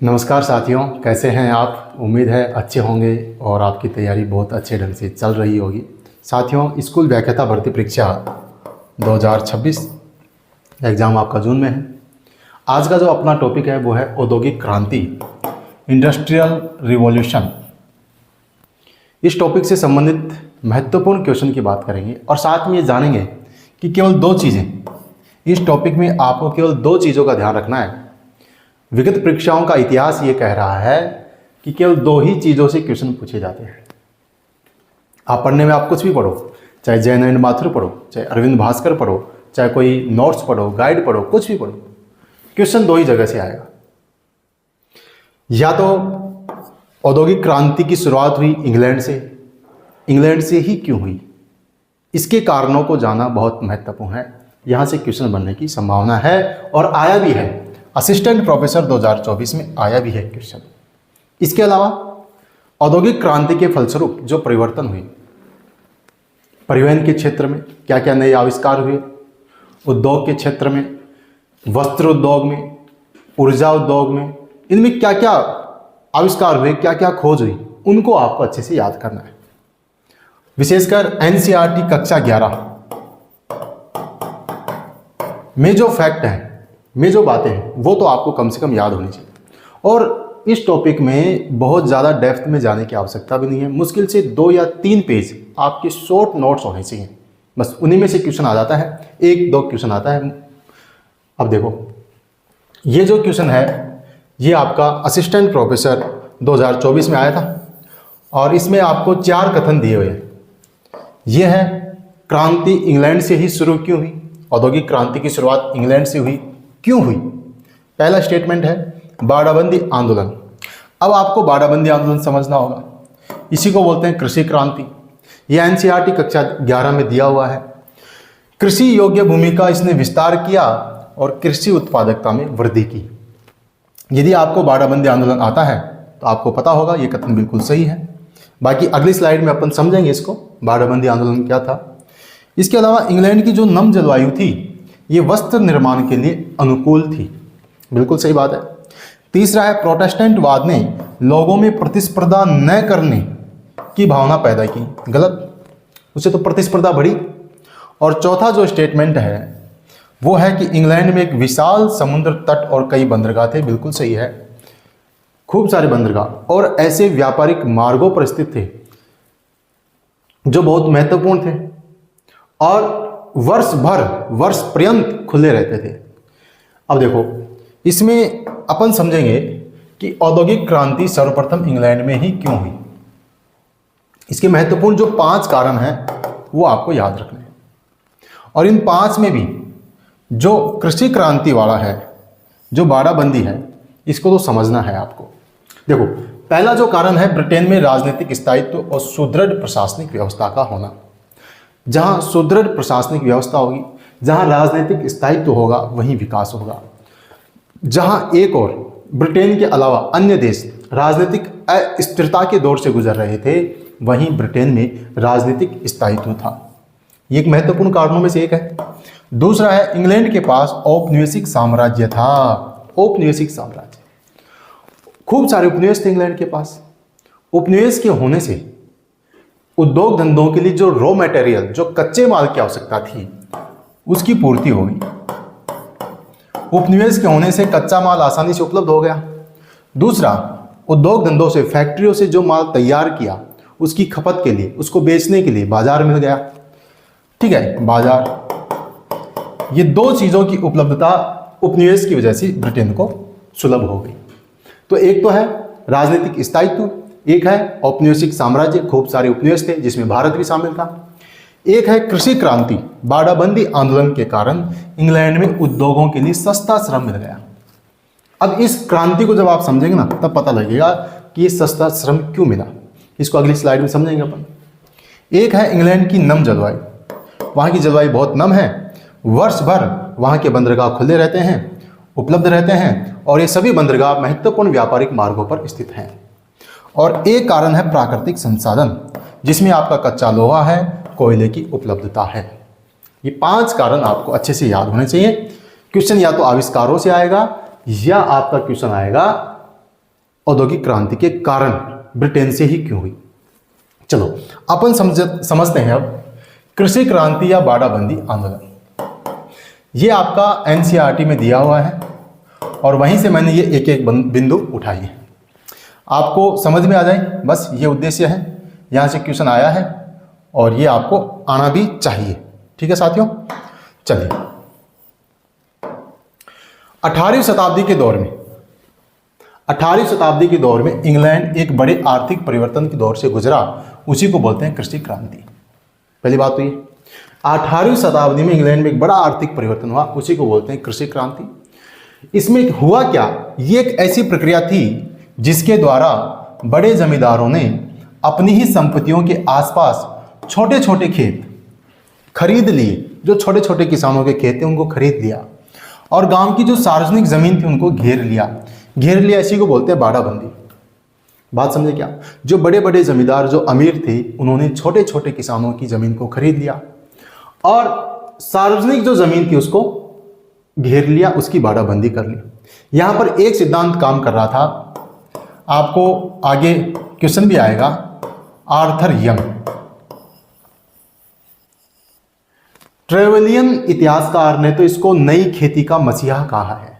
नमस्कार साथियों, कैसे हैं आप। उम्मीद है अच्छे होंगे और आपकी तैयारी बहुत अच्छे ढंग से चल रही होगी। साथियों, स्कूल व्याख्याता भर्ती परीक्षा 2026 एग्ज़ाम आपका जून में है। आज का जो अपना टॉपिक है वो है औद्योगिक क्रांति, इंडस्ट्रियल रिवॉल्यूशन। इस टॉपिक से संबंधित महत्वपूर्ण क्वेश्चन की बात करेंगे और साथ में ये जानेंगे कि केवल दो चीज़ें, इस टॉपिक में आपको केवल दो चीज़ों का ध्यान रखना है। विगत परीक्षाओं का इतिहास ये कह रहा है कि केवल दो ही चीज़ों से क्वेश्चन पूछे जाते हैं। आप पढ़ने में आप कुछ भी पढ़ो, चाहे जैन एंड माथुर पढ़ो, चाहे अरविंद भास्कर पढ़ो, चाहे कोई नोट्स पढ़ो, गाइड पढ़ो, कुछ भी पढ़ो, क्वेश्चन दो ही जगह से आएगा। या तो औद्योगिक क्रांति की शुरुआत हुई इंग्लैंड से ही क्यों हुई, इसके कारणों को जानना बहुत महत्वपूर्ण है। यहाँ से क्वेश्चन बनने की संभावना है और आया भी है। असिस्टेंट प्रोफेसर 2024 में आया भी है क्वेश्चन। इसके अलावा औद्योगिक क्रांति के फलस्वरूप जो परिवर्तन हुए, परिवहन के क्षेत्र में क्या क्या नए आविष्कार हुए, उद्योग के क्षेत्र में, वस्त्र उद्योग में, ऊर्जा उद्योग में, इनमें क्या क्या आविष्कार हुए, क्या क्या खोज हुई, उनको आपको अच्छे से याद करना है। विशेषकर एनसीईआरटी कक्षा 11 में जो फैक्ट हैं, में जो बातें हैं, वो तो आपको कम से कम याद होनी चाहिए। और इस टॉपिक में बहुत ज़्यादा डेप्थ में जाने की आवश्यकता भी नहीं है। मुश्किल से 2 या 3 पेज आपके शॉर्ट नोट्स होने चाहिए, बस उन्हीं में से क्वेश्चन आ जाता है, 1-2 क्वेश्चन आता है। अब देखो, ये जो क्वेश्चन है ये आपका असिस्टेंट प्रोफेसर 2024 में आया था और इसमें आपको 4 कथन दिए हुए हैं। ये है क्रांति इंग्लैंड से ही शुरू क्यों हुई, औद्योगिक क्रांति की शुरुआत इंग्लैंड से हुई, क्यों हुई। पहला स्टेटमेंट है बाड़ाबंदी आंदोलन। अब आपको बाड़ाबंदी आंदोलन समझना होगा, इसी को बोलते हैं कृषि क्रांति। यह एनसीईआरटी कक्षा 11 में दिया हुआ है। कृषि योग्य भूमि का इसने विस्तार किया और कृषि उत्पादकता में वृद्धि की। यदि आपको बाड़ाबंदी आंदोलन आता है तो आपको पता होगा ये कथन बिल्कुल सही है। बाकी अगली स्लाइड में अपन समझेंगे इसको, बाड़ाबंदी आंदोलन क्या था। इसके अलावा इंग्लैंड की जो नम जलवायु थी ये वस्त्र निर्माण के लिए अनुकूल थी, बिल्कुल सही बात है। तीसरा है प्रोटेस्टेंट वाद ने लोगों में प्रतिस्पर्धा न करने की भावना पैदा की, गलत, उससे तो प्रतिस्पर्धा बढ़ी। और चौथा जो स्टेटमेंट है वो है कि इंग्लैंड में एक विशाल समुद्र तट और कई बंदरगाह थे, बिल्कुल सही है, खूब सारे बंदरगाह और ऐसे व्यापारिक मार्गों पर स्थित थे जो बहुत महत्वपूर्ण थे और वर्ष पर्यंत खुले रहते थे। अब देखो, इसमें अपन समझेंगे कि औद्योगिक क्रांति सर्वप्रथम इंग्लैंड में ही क्यों हुई। इसके महत्वपूर्ण जो 5 कारण हैं वो आपको याद रखने हैं और इन 5 में भी जो कृषि क्रांति वाला है, जो बाड़ाबंदी है, इसको तो समझना है आपको। देखो, पहला जो कारण है ब्रिटेन में राजनीतिक स्थायित्व और सुदृढ़ प्रशासनिक व्यवस्था का होना। जहां सुदृढ़ प्रशासनिक व्यवस्था होगी, जहां राजनीतिक स्थायित्व होगा, वहीं विकास होगा। जहां एक और ब्रिटेन के अलावा अन्य देश राजनीतिक अस्थिरता के दौर से गुजर रहे थे, वहीं ब्रिटेन में राजनीतिक स्थायित्व था। ये एक महत्वपूर्ण कारणों में से एक है। दूसरा है इंग्लैंड के पास औपनिवेशिक साम्राज्य था, औपनिवेशिक साम्राज्य, खूब सारे उपनिवेश थे इंग्लैंड के पास। उपनिवेश के होने से उद्योग धंधों के लिए जो रॉ मटेरियल, जो कच्चे माल की आवश्यकता थी, उसकी पूर्ति हो गई। उपनिवेश के होने से कच्चा माल आसानी से उपलब्ध हो गया। दूसरा, उद्योग धंधों से, फैक्ट्रियों से जो माल तैयार किया उसकी खपत के लिए, उसको बेचने के लिए बाजार मिल गया। ठीक है, बाजार, ये 2 चीजों की उपलब्धता उपनिवेश की वजह से ब्रिटेन को सुलभ हो गई। तो एक तो है राजनीतिक स्थायित्व, एक है औपनिवेशिक साम्राज्य, खूब सारे उपनिवेश थे जिसमें भारत भी शामिल था। एक है कृषि क्रांति, बाड़ाबंदी आंदोलन के कारण इंग्लैंड में उद्योगों के लिए सस्ता श्रम मिल गया। अब इस क्रांति को जब आप समझेंगे ना, तब पता लगेगा कि ये सस्ता श्रम क्यों मिला। इसको अगली स्लाइड में समझेंगे अपन। एक है इंग्लैंड की नम जलवायु, वहाँ की जलवायु बहुत नम है, वर्ष भर वहाँ के बंदरगाह खुले रहते हैं, उपलब्ध रहते हैं और ये सभी बंदरगाह महत्वपूर्ण व्यापारिक मार्गों पर स्थित हैं। और एक कारण है प्राकृतिक संसाधन, जिसमें आपका कच्चा लोहा है, कोयले की उपलब्धता है। ये 5 कारण आपको अच्छे से याद होने चाहिए। क्वेश्चन या तो आविष्कारों से आएगा या आपका क्वेश्चन आएगा औद्योगिक क्रांति के कारण ब्रिटेन से ही क्यों हुई। चलो अपन समझते हैं अब कृषि क्रांति या बाड़ाबंदी आंदोलन। ये आपका एनसीईआरटी में दिया हुआ है और वहीं से मैंने ये एक एक बिंदु उठाई है, आपको समझ में आ जाए, बस ये उद्देश्य है। यहाँ से क्वेश्चन आया है और ये आपको आना भी चाहिए। ठीक है साथियों, चलिए 18वीं शताब्दी के दौर में 18वीं शताब्दी के दौर में इंग्लैंड एक बड़े आर्थिक परिवर्तन के दौर से गुजरा, उसी को बोलते हैं कृषि क्रांति। पहली बात तो ये 18वीं शताब्दी में इंग्लैंड में एक बड़ा आर्थिक परिवर्तन हुआ, उसी को बोलते हैं कृषि क्रांति। इसमें हुआ क्या, ये एक ऐसी प्रक्रिया थी जिसके द्वारा बड़े जमींदारों ने अपनी ही संपत्तियों के आसपास छोटे छोटे खेत खरीद लिए, जो छोटे छोटे किसानों के खेत थे उनको खरीद लिया और गांव की जो सार्वजनिक जमीन थी उनको घेर लिया। इसी को बोलते हैं बाड़ाबंदी। बात समझे क्या, जो बड़े बड़े जमींदार जो अमीर थे उन्होंने छोटे छोटे किसानों की जमीन को खरीद लिया और सार्वजनिक जो जमीन थी उसको घेर लिया, उसकी बाड़ाबंदी कर ली। यहां पर एक सिद्धांत काम कर रहा था, आपको आगे क्वेश्चन भी आएगा, आर्थर यंग। ट्रेवलियन इतिहासकार ने तो इसको नई खेती का मसीहा कहा है।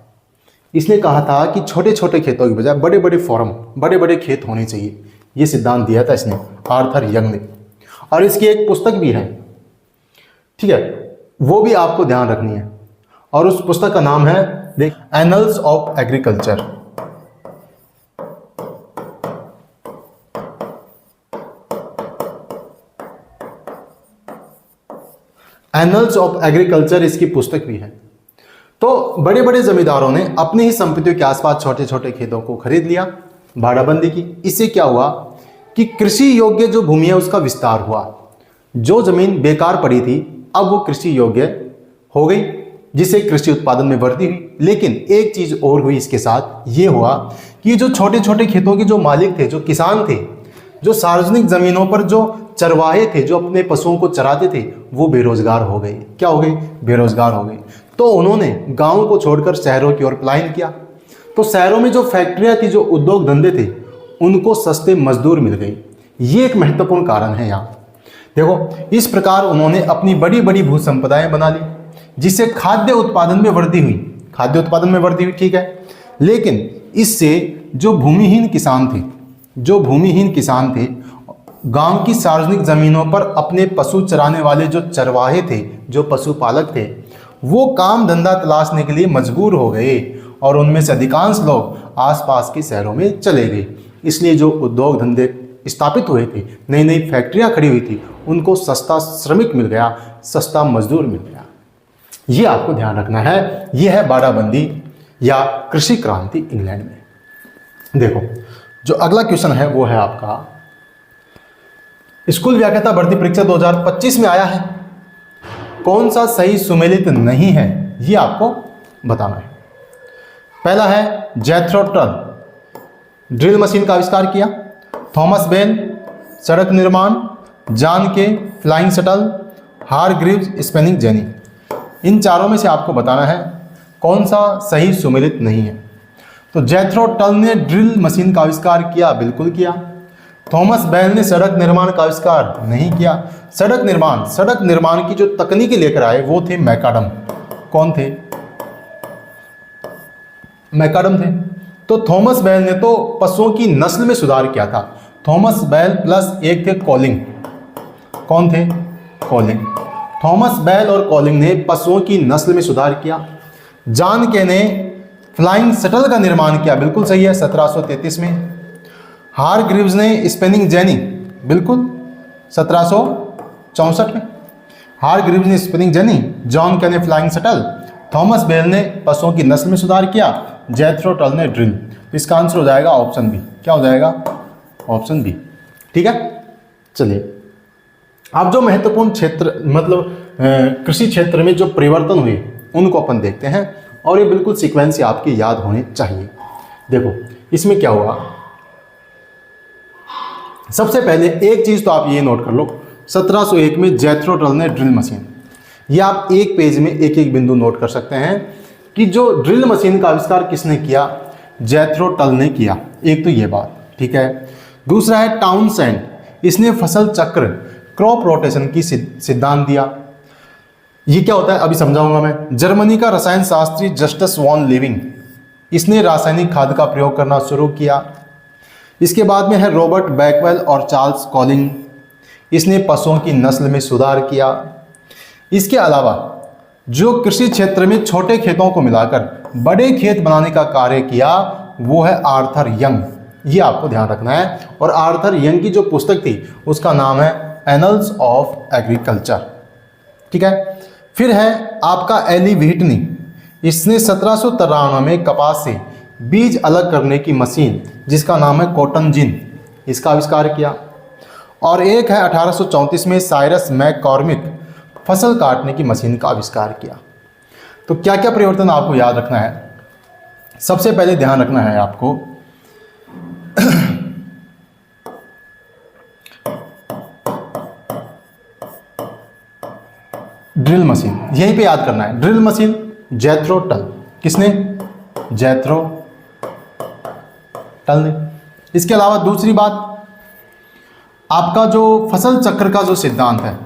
इसने कहा था कि छोटे छोटे खेतों की बजाय बड़े बड़े फॉर्म, बड़े बड़े खेत होने चाहिए। ये सिद्धांत दिया था इसने, आर्थर यंग ने, और इसकी एक पुस्तक भी है। ठीक है, वो भी आपको ध्यान रखनी है और उस पुस्तक का नाम है देख annuls of agriculture. Annuls of agriculture इसकी पुस्तक भी है। तो बड़े बड़े जमींदारों ने अपनी ही संपत्तियों के आसपास छोटे छोटे खेतों को खरीद लिया, बाड़ाबंदी की। इससे क्या हुआ कि कृषि योग्य जो भूमि है उसका विस्तार हुआ। जो जमीन बेकार पड़ी थी अब वो कृषि योग्य हो गई, जिससे कृषि उत्पादन में वृद्धि हुई। लेकिन एक चीज और हुई इसके साथ, ये हुआ कि जो छोटे छोटे खेतों के जो मालिक थे, जो किसान थे, जो सार्वजनिक जमीनों पर जो चरवाहे थे, जो अपने पशुओं को चराते थे, वो बेरोजगार हो गए। क्या हो गए? बेरोजगार हो गए। तो उन्होंने गांव को छोड़कर शहरों की ओर पलायन किया। तो शहरों में जो फैक्ट्रियां थी, जो उद्योग धंधे थे, उनको सस्ते मजदूर मिल गए। ये एक महत्वपूर्ण कारण है यहाँ। देखो, इस प्रकार उन्होंने अपनी बड़ी बड़ी भू संपदाएं बना ली, जिससे खाद्य उत्पादन में वृद्धि हुई। खाद्य उत्पादन में वृद्धि हुई, ठीक है, लेकिन इससे जो भूमिहीन किसान थे, गांव की सार्वजनिक जमीनों पर अपने पशु चराने वाले जो चरवाहे थे, जो पशुपालक थे, वो काम धंधा तलाशने के लिए मजबूर हो गए और उनमें से अधिकांश लोग आसपास के शहरों में चले गए। इसलिए जो उद्योग धंधे स्थापित हुए थे, नई नई फैक्ट्रियां खड़ी हुई थी, उनको सस्ता श्रमिक मिल गया, सस्ता मजदूर मिल गया। ये आपको ध्यान रखना है। ये है बाड़ाबंदी या कृषि क्रांति इंग्लैंड में। देखो, जो अगला क्वेश्चन है वो है आपका, स्कूल व्याख्याता भर्ती परीक्षा 2025 में आया है, कौन सा सही सुमेलित नहीं है, ये आपको बताना है। पहला है जेथरो टल, ड्रिल मशीन का आविष्कार किया। थॉमस बेल, सड़क निर्माण। जॉन के, flying shuttle. Hargreaves, spinning Jenny. इन चारों में से आपको बताना है कौन सा सही सुमेलित नहीं है। तो जेथरो टल ने ड्रिल मशीन का आविष्कार किया, बिल्कुल किया। थॉमस बेल ने सड़क निर्माण का आविष्कार नहीं किया। सड़क निर्माण की जो तकनीक लेकर आए वो थे मैकाडम। कौन थे? मैकाडम थे। तो थॉमस बेल ने तो पशुओं की नस्ल में सुधार किया था। थॉमस बेल प्लस एक थे कॉलिंग। कौन थे? कॉलिंग। थॉमस बेल और कॉलिंग ने पशुओं की नस्ल में सुधार किया। जॉन के ने फ्लाइंग शटल का निर्माण किया, बिल्कुल सही है, 1733 में। हारग्रीव्स ने स्पेनिंग जेनी, बिल्कुल 1764 में। हारग्रीव्स ने स्पेनिंग जेनी, जॉन के ने फ्लाइंग शटल, थॉमस बेल ने पशुओं की नस्ल में सुधार किया, जेथरो टल ने ड्रिल। तो इसका आंसर हो जाएगा ऑप्शन बी। क्या हो जाएगा? Option B. ठीक है, चलिए अब जो महत्वपूर्ण क्षेत्र मतलब कृषि क्षेत्र में जो परिवर्तन हुए उनको अपन देखते हैं, और ये बिल्कुल सीक्वेंस से आपके याद होने चाहिए। देखो, इसमें क्या हुआ, सबसे पहले एक चीज तो आप ये नोट कर लो, 1701 में जेथरो टल ने ड्रिल मशीन। ये आप एक पेज में एक एक बिंदु नोट कर सकते हैं कि जो ड्रिल मशीन का आविष्कार किसने किया। जैथरो टल ने किया। एक तो ये बात, ठीक है। दूसरा है टाउनसेंड, इसने फसल चक्र क्रॉप रोटेशन की सिद्धांत दिया। ये क्या होता है अभी समझाऊंगा मैं। जर्मनी का रसायन शास्त्री जस्टस वॉन लिविंग, इसने रासायनिक खाद का प्रयोग करना शुरू किया। इसके बाद में है रॉबर्ट बैकवेल और चार्ल्स कॉलिंग, इसने पशुओं की नस्ल में सुधार किया। इसके अलावा जो कृषि क्षेत्र में छोटे खेतों को मिलाकर बड़े खेत बनाने का कार्य किया वो है आर्थर यंग। ये आपको ध्यान रखना है। और आर्थर यंग की जो पुस्तक थी उसका नाम है एनल्स ऑफ एग्रीकल्चर, ठीक है। फिर है आपका एली व्हिटनी, इसने 1793 में कपास से बीज अलग करने की मशीन जिसका नाम है कॉटन जिन, इसका आविष्कार किया। और एक है 1834 में साइरस मैककॉर्मिक, फसल काटने की मशीन का आविष्कार किया। तो क्या क्या परिवर्तन आपको याद रखना है। सबसे पहले ध्यान रखना है आपको ड्रिल मशीन, यहीं पे याद करना है। ड्रिल मशीन जैथरो टल, किसने? जैथरो टल ने। इसके अलावा दूसरी बात, आपका जो फसल चक्र का जो सिद्धांत है,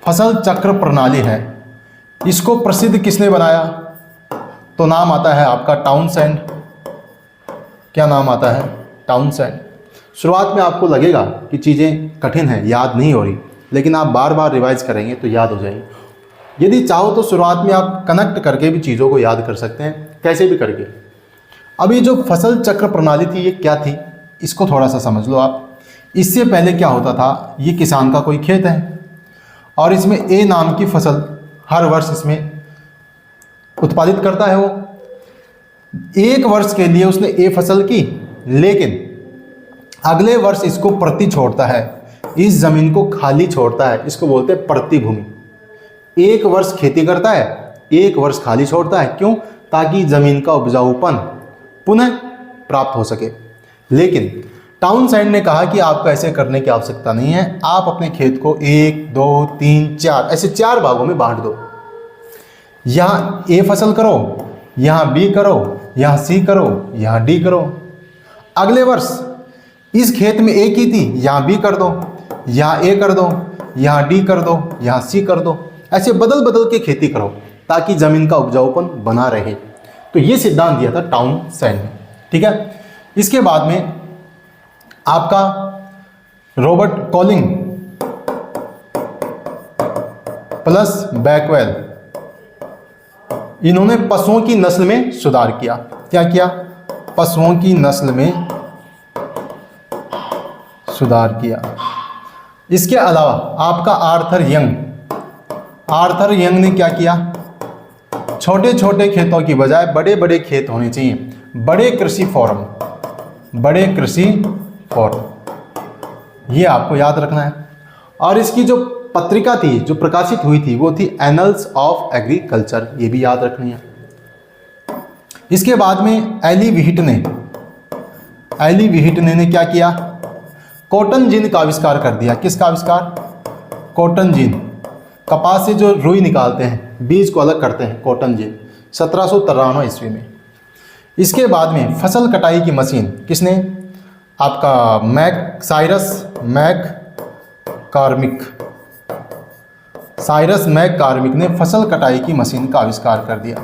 फसल चक्र प्रणाली है, इसको प्रसिद्ध किसने बनाया? तो नाम आता है आपका टाउनसेंड। क्या नाम आता है? टाउनसेंड। शुरुआत में आपको लगेगा कि चीज़ें कठिन हैं, याद नहीं हो रही, लेकिन आप बार बार रिवाइज करेंगे तो याद हो जाएगी। यदि चाहो तो शुरुआत में आप कनेक्ट करके भी चीज़ों को याद कर सकते हैं, कैसे भी करके। अभी जो फसल चक्र प्रणाली थी ये क्या थी, इसको थोड़ा सा समझ लो आप। इससे पहले क्या होता था, ये किसान का कोई खेत है और इसमें ए नाम की फसल हर वर्ष इसमें उत्पादित करता है। वो एक वर्ष के लिए उसने ए फसल की, लेकिन अगले वर्ष इसको प्रति छोड़ता है, इस जमीन को खाली छोड़ता है, इसको बोलते हैं प्रतिभूमि। एक वर्ष खेती करता है, एक वर्ष खाली छोड़ता है। क्यों? ताकि जमीन का उपजाऊपन पुनः प्राप्त हो सके। लेकिन टाउनसेंड ने कहा कि आपको ऐसे करने की आवश्यकता नहीं है, आप अपने खेत को 1, 2, 3, 4 ऐसे 4 भागों में बांट दो। यहाँ ए फसल करो, यहाँ बी करो, यहाँ सी करो, यहाँ डी करो। अगले वर्ष इस खेत में ए की थी, यहाँ बी कर दो, यहाँ ए कर दो, यहाँ डी कर दो, यहाँ सी कर दो। ऐसे बदल बदल के खेती करो ताकि जमीन का उपजाऊपन बना रहे। तो ये सिद्धांत दिया था टाउनसेंड ने, ठीक है। इसके बाद में आपका रॉबर्ट कॉलिंग प्लस बैकवेल, इन्होंने पशुओं की नस्ल में सुधार किया। क्या किया? पशुओं की नस्ल में सुधार किया। इसके अलावा आपका आर्थर यंग ने क्या किया? छोटे छोटे खेतों की बजाय बड़े बड़े खेत होने चाहिए, बड़े कृषि फॉर्म, ये आपको याद रखना है। और इसकी जो पत्रिका थी जो प्रकाशित हुई थी वो थी एनल्स ऑफ एग्रीकल्चर, ये भी याद रखनी है। इसके बाद में एली व्हिटने ने क्या किया? कॉटन जिन का आविष्कार कर दिया। किसका आविष्कार? कॉटन जिन। कपास से जो रुई निकालते हैं, बीज को अलग करते हैं, कॉटन जिन, 1793 ईस्वी में। इसके बाद में फसल कटाई की मशीन किसने? आपका साइरस मैककॉर्मिक ने फसल कटाई की मशीन का आविष्कार कर दिया।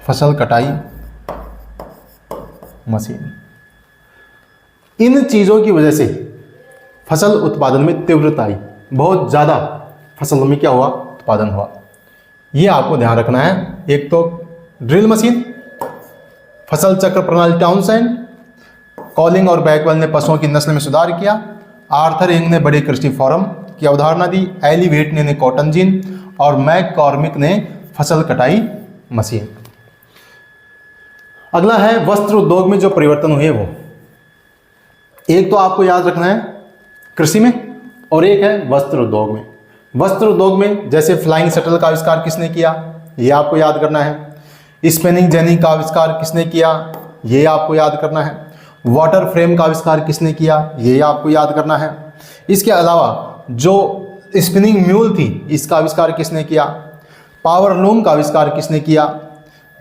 फसल कटाई मशीन। इन चीज़ों की वजह से फसल उत्पादन में तीव्रता आई, बहुत ज़्यादा फसल में क्या हुआ? उत्पादन हुआ। ये आपको ध्यान रखना है। एक तो ड्रिल मशीन, फसल चक्र प्रणाली टाउनसेंड, कॉलिंग और बैकवेल ने पशुओं की नस्ल में सुधार किया, आर्थर यंग ने बड़े कृषि फॉर्म की अवधारणा दी, एली व्हिटने ने कॉटन जिन और मैककॉर्मिक ने फसल कटाई मशीन। अगला है वस्त्र उद्योग में जो परिवर्तन हुए वो। एक तो आपको याद रखना है कृषि में और एक है वस्त्र उद्योग में। वस्त्र उद्योग में जैसे फ्लाइंग शटल का आविष्कार किसने किया? ये आपको याद करना है। स्पिनिंग जेनी का आविष्कार किसने किया? ये आपको याद करना है। वाटर फ्रेम का आविष्कार किसने किया? ये आपको याद करना है। इसके अलावा जो स्पिनिंग म्यूल थी इसका आविष्कार किसने किया? पावर लूम का आविष्कार किसने किया?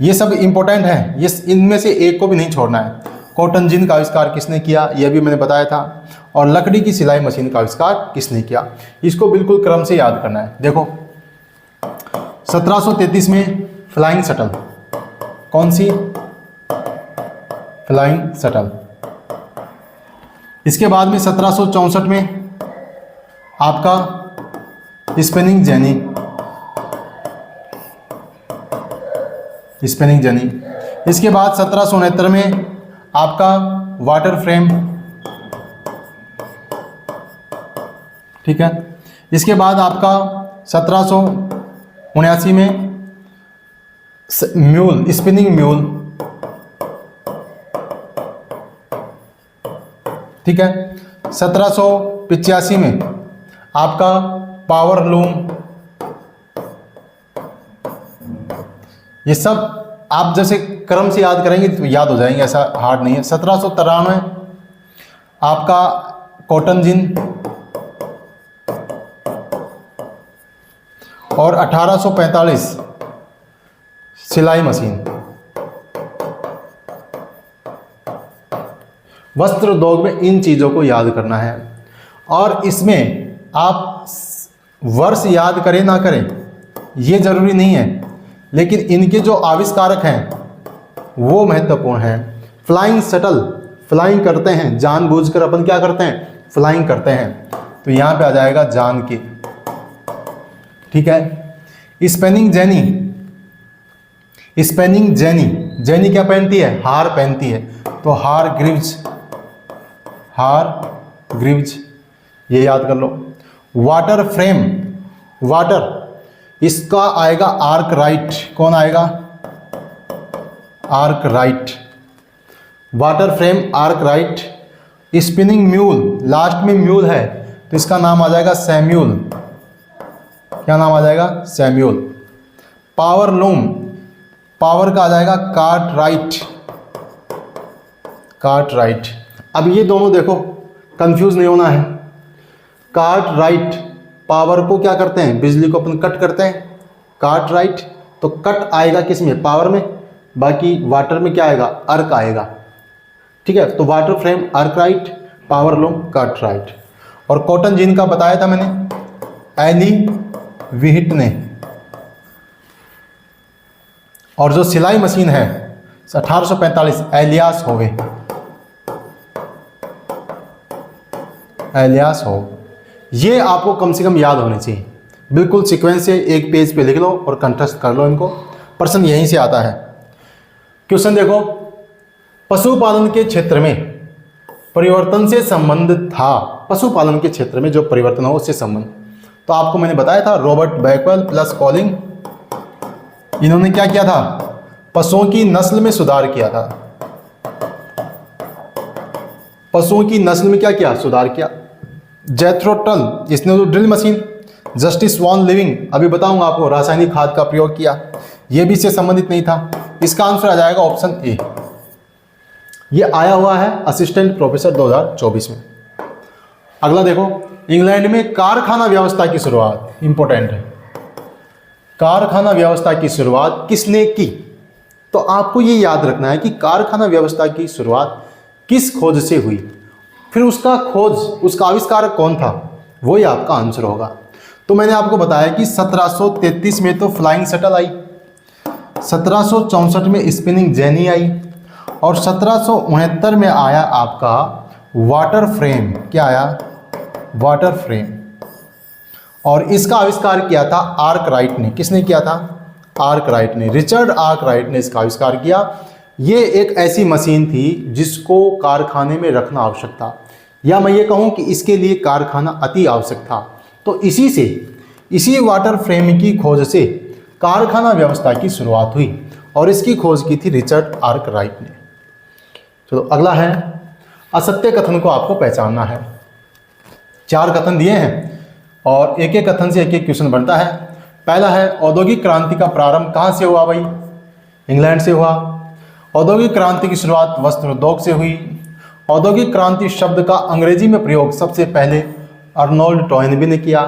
ये सब इंपॉर्टेंट है, ये इनमें से एक को भी नहीं छोड़ना है। कॉटन जिन का आविष्कार किसने किया, यह भी मैंने बताया था। और लकड़ी की सिलाई मशीन का आविष्कार किसने किया, इसको बिल्कुल क्रम से याद करना है। देखो 1733 में फ्लाइंग शटल, कौन सी, फ्लाइंग शटल। इसके बाद में 1764 में आपका स्पिनिंग जेनी, स्पिनिंग जेनी। इसके बाद 1769 में आपका वाटर फ्रेम, ठीक है। इसके बाद आपका 1779 में म्यूल, स्पिनिंग म्यूल, ठीक है। 1785 में आपका पावर लूम। ये सब आप जैसे क्रम से याद करेंगे तो याद हो जाएंगे, ऐसा हार्ड नहीं है। 1793 आपका कॉटन जिन, और 1845 सिलाई मशीन। वस्त्र उद्योग में इन चीज़ों को याद करना है। और इसमें आप वर्ष याद करें ना करें ये जरूरी नहीं है, लेकिन इनके जो आविष्कारक हैं वो महत्वपूर्ण हैं। फ्लाइंग शटल, फ्लाइंग करते हैं, जानबूझकर अपन क्या करते हैं, फ्लाइंग करते हैं, तो यहाँ पे आ जाएगा जान की, ठीक है। Spinning jenny, spinning jenny, jenny क्या पहनती है, हार पहनती है, तो हार ग्रीव्स, हार ग्रीव्स, ये याद कर लो। वाटर फ्रेम, वाटर, इसका आएगा आर्क राइट, कौन आएगा, arc right, water frame arc right. Spinning mule, last में म्यूल है तो इसका नाम आ जाएगा सैम्यूल, क्या नाम आ जाएगा, सैम्यूल। पावर लूम, पावर का आ जाएगा कार्ट राइट, कार्ट राइट। अब ये दोनों देखो कंफ्यूज नहीं होना है। कार्ट राइट, पावर को क्या करते हैं, बिजली को अपन कट करते हैं, कार्ट राइट, तो कट आएगा किस में, पावर में, बाकी वाटर में क्या आएगा, अर्क आएगा, ठीक है। तो वाटर फ्रेम अर्क right, power loom cart right. और कॉटन जिन का बताया था मैंने, एली व्हिटने। और जो सिलाई मशीन है 1845, एलियास होवे, एलियास हो। ये आपको कम से कम याद होने चाहिए, बिल्कुल सीक्वेंस से एक पेज पे लिख लो और कंठस्थ कर लो इनको, प्रश्न यहीं से आता है। क्वेश्चन देखो, पशुपालन के क्षेत्र में परिवर्तन से संबंध था, पशुपालन के क्षेत्र में जो परिवर्तन हो उससे संबंध, तो आपको मैंने बताया था रॉबर्ट बैकवेल प्लस कॉलिंग, इन्होंने क्या किया था, पशुओं की नस्ल में सुधार किया था, पशुओं की नस्ल में क्या किया, सुधार किया। जेथरो टल, इसने तो drill machine. Justus von Liebig, अभी बताऊंगा आपको, रासायनिक खाद का प्रयोग किया, यह भी इससे संबंधित नहीं था। इसका आंसर आ जाएगा ऑप्शन ए। ये आया हुआ है असिस्टेंट प्रोफेसर 2024 में। अगला देखो, इंग्लैंड में कारखाना व्यवस्था की शुरुआत, इंपॉर्टेंट है, कारखाना व्यवस्था की शुरुआत किसने की, तो आपको ये याद रखना है कि कारखाना व्यवस्था की शुरुआत किस खोज से हुई, फिर उसका खोज, उसका आविष्कारक कौन था, वो ही आपका आंसर होगा। तो मैंने आपको बताया कि 1733 में तो फ्लाइंग शटल आई, 1764 में स्पिनिंग जेनी आई, और 1769 में आया आपका वाटर फ्रेम, क्या आया, वाटर फ्रेम। और इसका आविष्कार किया था आर्क राइट ने। किसने किया था, आर्क राइट ने, रिचर्ड आर्क राइट ने इसका आविष्कार किया। ये एक ऐसी मशीन थी जिसको कारखाने में रखना आवश्यक था, या मैं ये कहूँ कि इसके लिए कारखाना अति आवश्यक था। तो इसी वाटर फ्रेम की खोज से कारखाना व्यवस्था की शुरुआत हुई, और इसकी खोज की थी रिचर्ड आर्क राइट ने। चलो अगला है, असत्य कथन को आपको पहचानना है। 4 कथन दिए हैं और एक एक कथन से एक एक क्वेश्चन बनता है। पहला है, औद्योगिक क्रांति का प्रारंभ कहाँ से हुआ भाई, इंग्लैंड से हुआ। औद्योगिक क्रांति की शुरुआत वस्त्र उद्योग से हुई। औद्योगिक क्रांति शब्द का अंग्रेजी में प्रयोग सबसे पहले अर्नोल्ड टॉयनबी ने किया।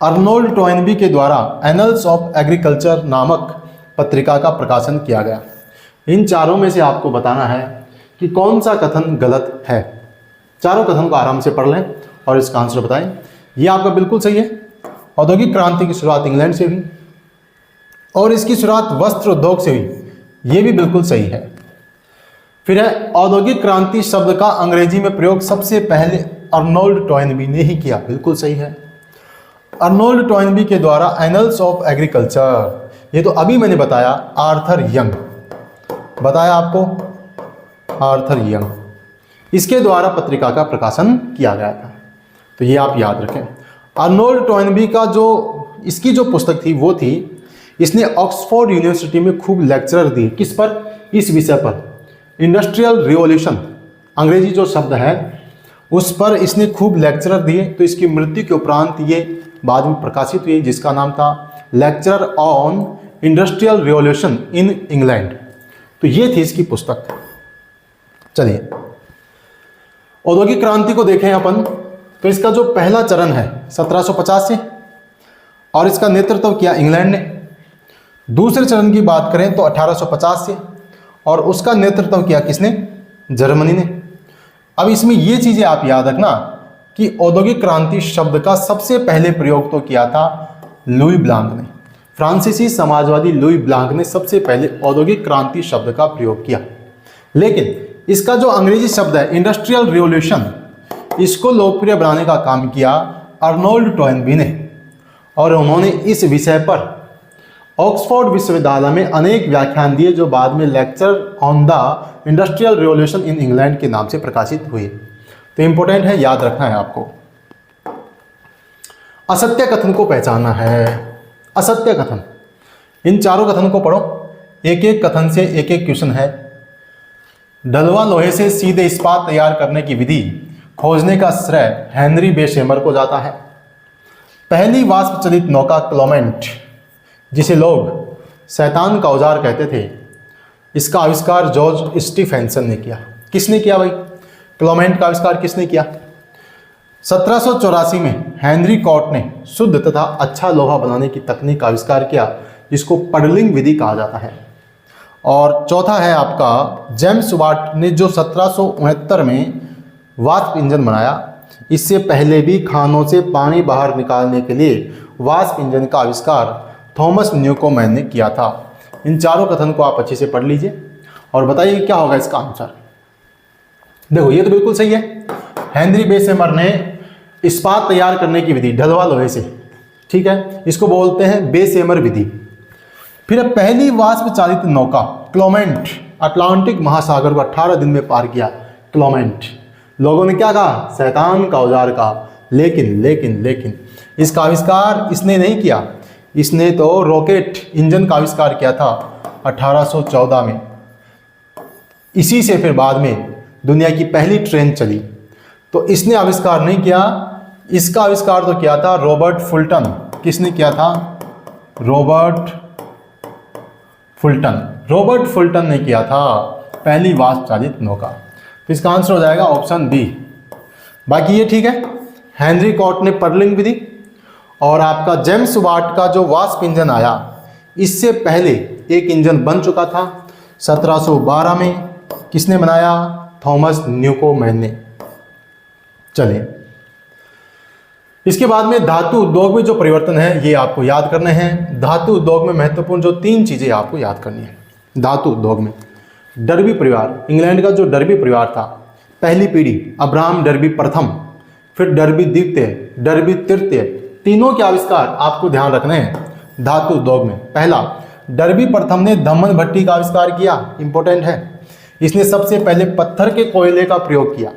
अर्नोल्ड टॉयनबी के द्वारा एनल्स ऑफ एग्रीकल्चर नामक पत्रिका का प्रकाशन किया गया। इन चारों में से आपको बताना है कि कौन सा कथन गलत है। चारों कथन को आराम से पढ़ लें और इसका आंसर बताएं। ये आपका बिल्कुल सही है। औद्योगिक क्रांति की शुरुआत इंग्लैंड से हुई और इसकी शुरुआत वस्त्र उद्योग से हुई। ये भी बिल्कुल सही है। फिर है औद्योगिक क्रांति शब्द का अंग्रेजी में प्रयोग सबसे पहले अर्नोल्ड टॉयनबी ने ही किया। बिल्कुल सही है। अर्नोल्ड टॉयनबी के द्वारा एनल्स ऑफ एग्रीकल्चर, ये तो अभी मैंने बताया, आर्थर यंग बताया आपको, आर्थर यंग, इसके द्वारा पत्रिका का प्रकाशन किया गया था। तो ये आप याद रखें। अर्नोल्ड टॉयनबी का इसकी जो पुस्तक थी वो थी, इसने ऑक्सफोर्ड यूनिवर्सिटी में खूब लेक्चर दिए। किस पर? इस विषय पर, इंडस्ट्रियल रिवॉल्यूशन, अंग्रेजी जो शब्द है उस पर इसने खूब लेक्चर दिए। तो इसकी मृत्यु के उपरांत ये बाद में प्रकाशित हुई, जिसका नाम था lecture on industrial revolution in England. तो ये थी इसकी पुस्तक। चलिए औद्योगिक क्रांति को देखें अपन। तो इसका जो पहला चरण है 1750 से, और इसका नेतृत्व किया इंग्लैंड ने। दूसरे चरण की बात करें तो 1850 से, और उसका नेतृत्व किया किसने? जर्मनी ने। अब इसमें ये चीज़ें आप याद रखना कि औद्योगिक क्रांति शब्द का सबसे पहले प्रयोग तो किया था लुई ब्लांक ने। फ्रांसीसी समाजवादी लुई ब्लांक ने सबसे पहले औद्योगिक क्रांति शब्द का प्रयोग किया। लेकिन इसका जो अंग्रेजी शब्द है इंडस्ट्रियल रिवॉल्यूशन, इसको लोकप्रिय बनाने का काम किया अर्नोल्ड टॉयनबी ने। और उन्होंने इस विषय पर ऑक्सफोर्ड विश्वविद्यालय में अनेक व्याख्यान दिए, जो बाद में lecture on the industrial revolution in England के नाम से प्रकाशित हुए। तो इंपॉर्टेंट है, याद रखना है आपको। असत्य कथन को पहचानना है। असत्य कथन, इन चारों कथन को पढ़ो। एक एक कथन से एक एक क्वेश्चन है। ढलवा लोहे से सीधे इस्पात तैयार करने की विधि खोजने का श्रेय हेनरी बेशेमर को जाता है। पहली वाष्प चलित नौका क्लोमेंट, जिसे लोग शैतान का औजार कहते थे, इसका आविष्कार जॉर्ज स्टीफेंसन ने किया। किसने किया भाई? क्लोमेंट का आविष्कार किसने किया? 1784 में हेनरी कॉट ने शुद्ध तथा अच्छा लोहा बनाने की तकनीक का आविष्कार किया, जिसको पडलिंग विधि कहा जाता है। और चौथा है आपका जेम्स वाट ने जो 1769 में वाष्प इंजन बनाया। इससे पहले भी खानों से पानी बाहर निकालने के लिए वाष्प इंजन का आविष्कार थॉमस न्यूकोमैन ने किया था। इन चारों कथन को आप अच्छे से पढ़ लीजिए और बताइए क्या होगा इसका आंसर। देखो ये तो बिल्कुल सही है। हेनरी बेशेमर ने इस्पात तैयार करने की विधि ढलवा लोहे से, ठीक है, इसको बोलते हैं बेशेमर विधि। फिर पहली वाष्प चालित नौका क्लोमेंट, अटलांटिक महासागर को 18 दिन में पार किया। क्लोमेंट, लोगों ने क्या कहा? शैतान का औजार कहा। लेकिन इसका आविष्कार इसने नहीं किया। इसने तो रॉकेट इंजन का आविष्कार किया था 1814 में। इसी से फिर बाद में दुनिया की पहली ट्रेन चली। तो इसने आविष्कार नहीं किया, इसका आविष्कार तो किया था रॉबर्ट फुल्टन। किसने किया था? रॉबर्ट फुल्टन ने किया था पहली वाष्प चालित नौका। तो इसका आंसर हो जाएगा ऑप्शन बी। बाकी ये ठीक है। हेनरी कॉट ने पर्लिंग विधि, और आपका जेम्स वाट का जो वाष्प इंजन आया, इससे पहले एक इंजन बन चुका था 1712 में। किसने बनाया? थॉमस न्यूकोमैन ने। चलिए इसके बाद में धातु उद्योग में जो परिवर्तन है ये आपको याद करने हैं। धातु उद्योग में महत्वपूर्ण जो 3 चीजें आपको याद करनी है। धातु उद्योग में डर्बी परिवार, इंग्लैंड का जो डर्बी परिवार था, पहली पीढ़ी अब्राहम डर्बी प्रथम, फिर डर्बी द्वितीय, डर्बी तृतीय, तीनों के आविष्कार आपको ध्यान रखने हैं धातु उद्योग में। पहला, डर्बी प्रथम ने धम्मन भट्टी का आविष्कार किया। इंपॉर्टेंट है, इसने सबसे पहले पत्थर के कोयले का प्रयोग किया।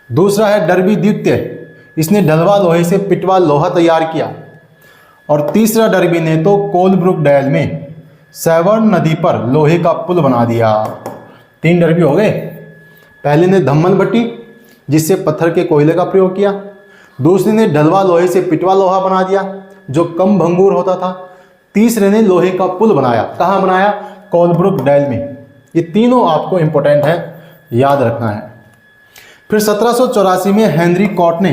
दूसरा है डर्बी द्वितीय, इसने ढलवा लोहे से पिटवा लोहा तैयार किया। और तीसरा डर्बी ने तो कोलब्रुक डैल में सेवर्न नदी पर लोहे का पुल बना दिया। 3 डर्बी हो गए। पहले ने धम्मन भट्टी, जिससे पत्थर के कोयले का प्रयोग किया। दूसरे ने ढलवा लोहे से पिटवा लोहा बना दिया, जो कम भंगुर होता था। तीसरे ने लोहे का पुल बनाया। कहाँ बनाया? कोलब्रुक डैल में। ये तीनों आपको इंपॉर्टेंट है, याद रखना है। फिर 1784 में हेनरी कॉट ने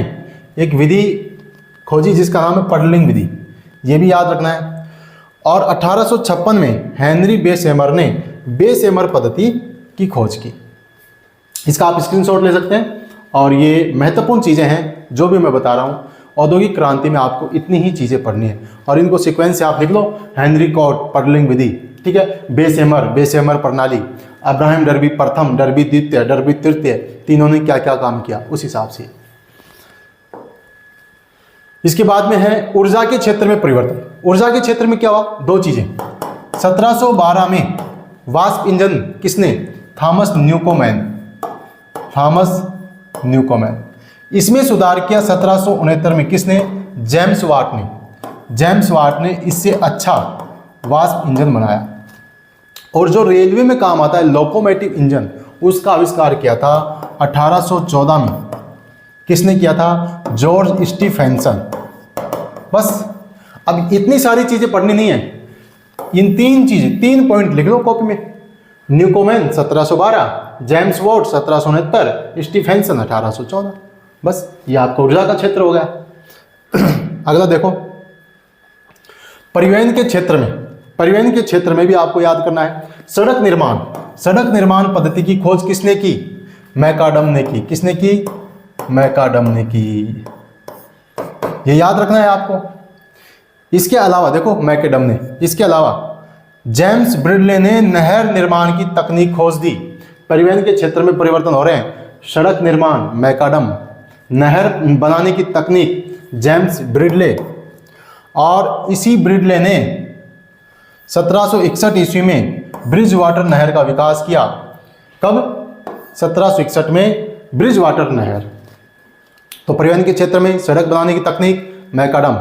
एक विधि खोजी जिसका नाम है पडलिंग विधि। ये भी याद रखना है। और 1856 में हेनरी बेसहेमर ने बेसहेमर पद्धति की खोज की। इसका आप स्क्रीनशॉट ले सकते हैं। और ये महत्वपूर्ण चीज़ें हैं जो भी मैं बता रहा हूँ। औद्योगिक क्रांति में आपको इतनी ही चीज़ें पढ़नी है और इनको सीक्वेंस से आप लिख लो। हेनरी कॉट पर्लिंग विधि, ठीक है, बेसहेमर प्रणाली, अब्राहम डर्बी प्रथम, डर्बी द्वितीय, डर्बी तृतीय, तीनों ने क्या क्या काम किया उस हिसाब से। इसके बाद में है ऊर्जा के क्षेत्र में परिवर्तन। ऊर्जा के क्षेत्र में क्या हुआ? दो चीजें। 1712 में वाष्प इंजन किसने? थॉमस न्यूकोमैन। इसमें सुधार किया 1769 में किसने? जेम्स वाट ने इससे अच्छा वाष्प इंजन बनाया। और जो रेलवे में काम आता है लोकोमोटिव इंजन, उसका आविष्कार किया था 1814 में। किसने किया था? George Stephenson. बस अब इतनी सारी चीजें पढ़नी नहीं है, इन तीन पॉइंट लिख लो कॉपी में। न्यूकोमैन 1712, जेम्स वाट 1769, स्टीफेंसन 1814। बस ये आपका ऊर्जा का क्षेत्र हो गया। अगला देखो, परिवहन के क्षेत्र में भी आपको याद करना है। सड़क निर्माण पद्धति की खोज किसने की? मैकाडम ने की। किसने की? मैकाडम ने की। ये याद रखना है आपको। इसके अलावा देखो मैकाडम ने, इसके अलावा जेम्स ब्रिडले ने नहर निर्माण की तकनीक खोज दी। परिवहन के क्षेत्र में परिवर्तन हो रहे हैं। सड़क निर्माण मैकाडम, नहर बनाने की तकनीक जेम्स ब्रिडले। और इसी ब्रिडले ने 1761 ईस्वी में ब्रिज वाटर नहर का विकास किया। कब? 1761 में ब्रिज वाटर नहर। तो परिवहन के क्षेत्र में सड़क बनाने की तकनीक मैकाडम,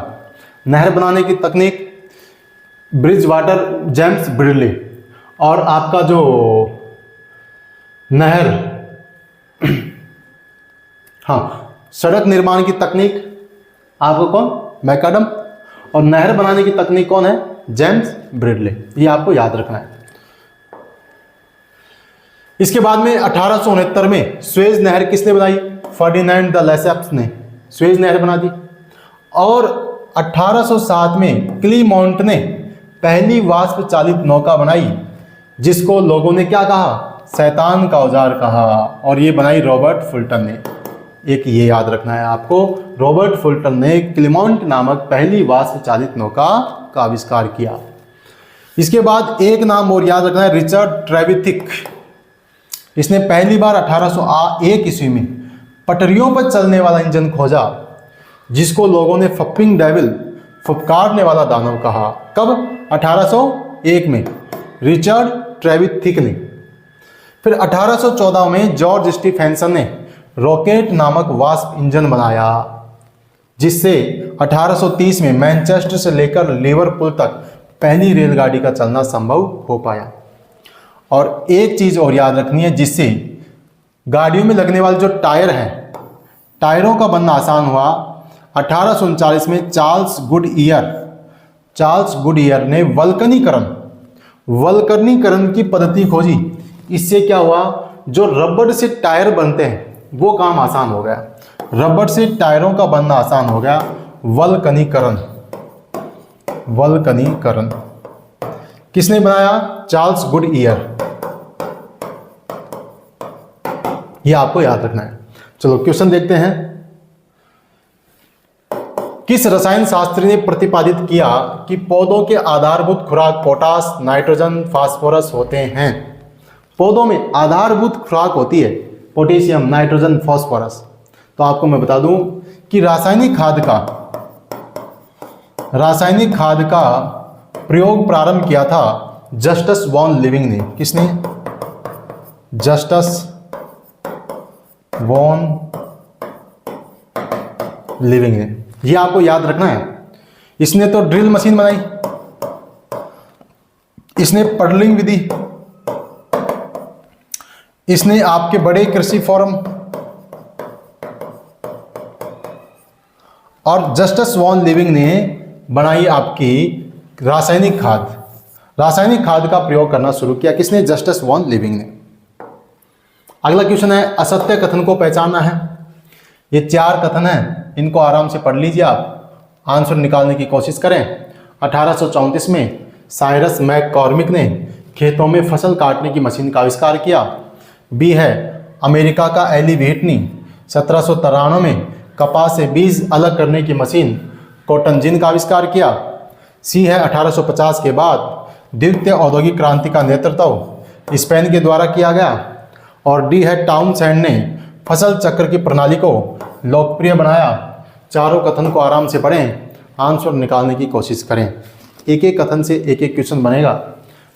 नहर बनाने की तकनीक ब्रिज वाटर जेम्स ब्रिडले, और आपका जो नहर सड़क निर्माण की तकनीक आपको कौन? मैकाडम, और नहर बनाने की तकनीक कौन है? जेम्स ब्रिडले। ये आपको याद रखना है। इसके बाद में 1869 में स्वेज नहर किसने बनाई? फर्डिनेंड द लेसेप्स ने स्वेज नहर बना दी। और 1807 में क्लीमोंट ने पहली वाष्प चालित नौका बनाई, जिसको लोगों ने क्या कहा? शैतान का औजार कहा। और ये बनाई रॉबर्ट फुल्टन ने। एक ये याद रखना है आपको, रॉबर्ट फुल्टन ने क्लीमोंट नामक पहली वाष्प चालित नौका का आविष्कार किया। इसके बाद एक नाम और याद रखना है, रिचर्ड ट्रेविथिक। इसने पहली बार 1801 ईस्वी में पटरियों पर चलने वाला इंजन खोजा, जिसको लोगों ने फपिंग डेविल, फुफकारने वाला दानव कहा। कब? 1801 में रिचर्ड ट्रेविथिक ने। फिर 1814 में जॉर्ज स्टीफेंसन ने रॉकेट नामक वाष्प इंजन बनाया, जिससे 1830 में मैनचेस्टर से लेकर लिवरपूल तक पहली रेलगाड़ी का चलना संभव हो पाया। और एक चीज और याद रखनी है, जिससे गाड़ियों में लगने वाले जो टायर हैं, टायरों का बनना आसान हुआ। 1839 में चार्ल्स गुडईयर ने वल्कनीकरण की पद्धति खोजी। इससे क्या हुआ? जो रबड़ से टायर बनते हैं वो काम आसान हो गया। रबड़ से टायरों का बनना आसान हो गया। वल्कनीकरण किसने बनाया? Charles Goodyear. ये आपको याद रखना है। चलो क्वेश्चन देखते हैं। किस रसायन शास्त्री ने प्रतिपादित किया कि पौधों के आधारभूत खुराक पोटास, नाइट्रोजन, फास्फोरस होते हैं? पौधों में आधारभूत खुराक होती है पोटेशियम, नाइट्रोजन, फास्फोरस। तो आपको मैं बता दूं कि रासायनिक खाद का प्रयोग प्रारंभ किया था जस्टस वॉन लिविंग ने। किसने? जस्टस वॉन लिविंग ने। ये आपको याद रखना है। इसने तो ड्रिल मशीन बनाई, इसने पर्लिंग विधि, इसने आपके बड़े कृषि फोरम, और जस्टस वॉन लिविंग ने बनाई आपकी रासायनिक खाद। रासायनिक खाद का प्रयोग करना शुरू किया किसने? जस्टस वॉन लिविंग ने। अगला क्वेश्चन है, असत्य कथन को पहचानना है। ये 4 कथन हैं, इनको आराम से पढ़ लीजिए आप, आंसर निकालने की कोशिश करें। 1834 में साइरस मैककॉर्मिक ने खेतों में फसल काटने की मशीन का आविष्कार किया। बी है अमेरिका का एली व्हिटनी 1793 में कपास से बीज अलग करने की मशीन कॉटन जिन का आविष्कार किया। सी है 1850 के बाद द्वितीय औद्योगिक क्रांति का नेतृत्व स्पेन के द्वारा किया गया। और डी है टाउनसेंड ने फसल चक्र की प्रणाली को लोकप्रिय बनाया। चारों कथन को आराम से पढ़ें, आंसर निकालने की कोशिश करें। एक एक कथन से एक एक क्वेश्चन बनेगा।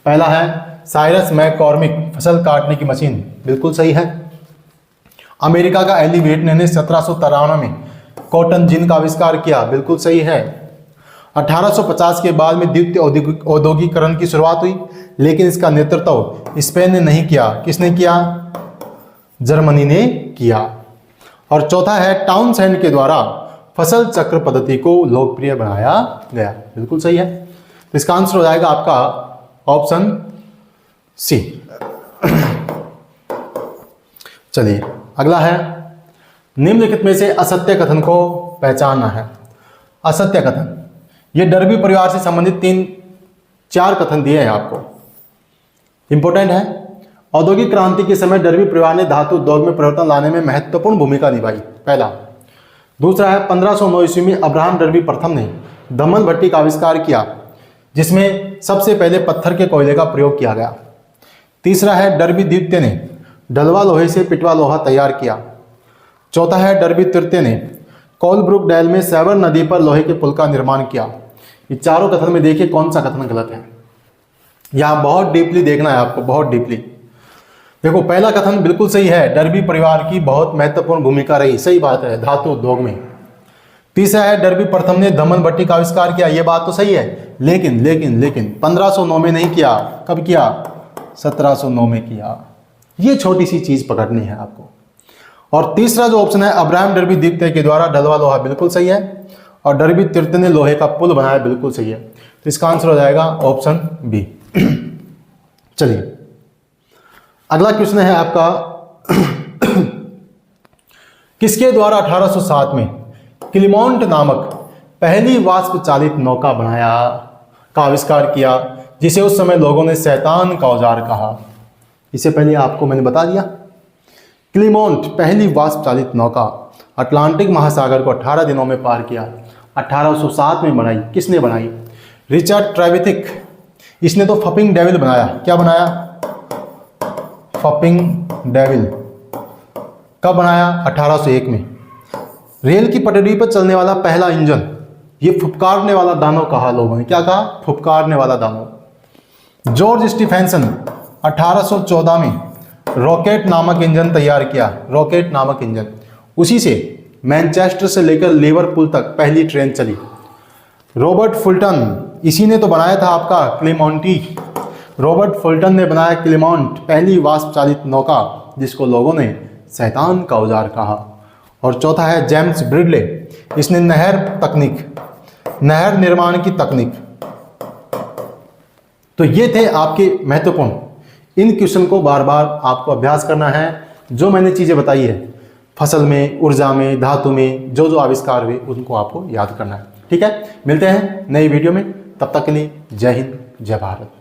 पहला है साइरस मैककॉर्मिक फसल काटने की मशीन, बिल्कुल सही है। अमेरिका का एली व्हिटनी ने 1793 में कॉटन जिन का आविष्कार किया, बिल्कुल सही है। 1850 के बाद में द्वितीय औद्योगिकरण की शुरुआत हुई, लेकिन इसका नेतृत्व स्पेन ने नहीं किया। किसने किया? जर्मनी ने किया। और चौथा है टाउनसेंड के द्वारा फसल चक्र पद्धति को लोकप्रिय बनाया गया, बिल्कुल सही है। तो इसका आंसर हो जाएगा आपका ऑप्शन सी। चलिए अगला है निम्नलिखित में से असत्य कथन को पहचानना है। असत्य कथन, ये डर्बी परिवार से संबंधित 4 कथन दिए हैं आपको, इंपॉर्टेंट है। औद्योगिक क्रांति के समय डर्बी परिवार ने धातु उद्योग में परिवर्तन लाने में महत्वपूर्ण भूमिका निभाई, पहला। दूसरा है 1509 ईस्वी में अब्राहम डर्बी प्रथम ने दमन भट्टी का आविष्कार किया, जिसमें सबसे पहले पत्थर के कोयले का प्रयोग किया गया। तीसरा है डर्बी द्वितीय ने डलवा लोहे से पिटवा लोहा तैयार किया। चौथा है डर्बी तृतीय ने कोलब्रुक डेल में सेवर नदी पर लोहे के पुल का निर्माण किया। ये चारों कथन में देखिए कौन सा कथन गलत है। यहाँ बहुत डीपली देखना है आपको, बहुत डीपली। देखो पहला कथन बिल्कुल सही है, डर्बी परिवार की बहुत महत्वपूर्ण भूमिका रही, सही बात है, धातु उद्योग में। तीसरा है डर्बी प्रथम ने दमन भट्टी का आविष्कार किया, ये बात तो सही है, लेकिन 1509 में नहीं किया। कब किया? 1709 में किया। ये छोटी सी चीज पकड़नी है आपको। और तीसरा जो ऑप्शन है अब्राहम डर्बी द्वितीय के द्वारा डलवा लोहा, बिल्कुल सही है। और डर्बी तृतीय ने लोहे का पुल बनाया, बिल्कुल सही है। तो इसका आंसर हो जाएगा ऑप्शन बी। चलिए अगला क्वेश्चन है आपका किसके द्वारा 1807 में क्लिमोंट नामक पहली वाष्प चालित नौका बनाया का आविष्कार किया, जिसे उस समय लोगों ने शैतान का औजार कहा? इससे पहले आपको मैंने बता दिया। क्लिमोंट पहली वाष्प चालित नौका अटलांटिक महासागर को 18 दिनों में पार किया, 1807 में बनाई। किसने बनाई? Richard Trevithick. इसने तो फपिंग डेविल बनाया। क्या बनाया? फपिंग डेविल। कब बनाया? 1801 में। रेल की पटरी पर चलने वाला पहला इंजन, ये फुफकारने वाला दानव कहा लोगों ने। क्या कहा? फुफकारने वाला दानव। जॉर्ज स्टीफेंसन 1814 में रॉकेट नामक इंजन तैयार किया, रॉकेट नामक इंजन। उसी से मैनचेस्टर से लेकर लिवरपूल तक पहली ट्रेन चली। रॉबर्ट फुल्टन, इसी ने तो बनाया था आपका क्लेमोंटी। रॉबर्ट फुल्टन ने बनाया क्लेमोंट, पहली वाष्प चालित नौका, जिसको लोगों ने शैतान का औजार कहा। और चौथा है जेम्स ब्रिडले। इसने नहर निर्माण की तकनीक। तो ये थे आपके महत्वपूर्ण। इन क्वेश्चन को बार बार आपको अभ्यास करना है। जो मैंने चीज़ें बताई है, फसल में, ऊर्जा में, धातु में जो जो आविष्कार हुए, उनको आपको याद करना है। ठीक है, मिलते हैं नई वीडियो में। तब तक के लिए जय हिंद, जय भारत।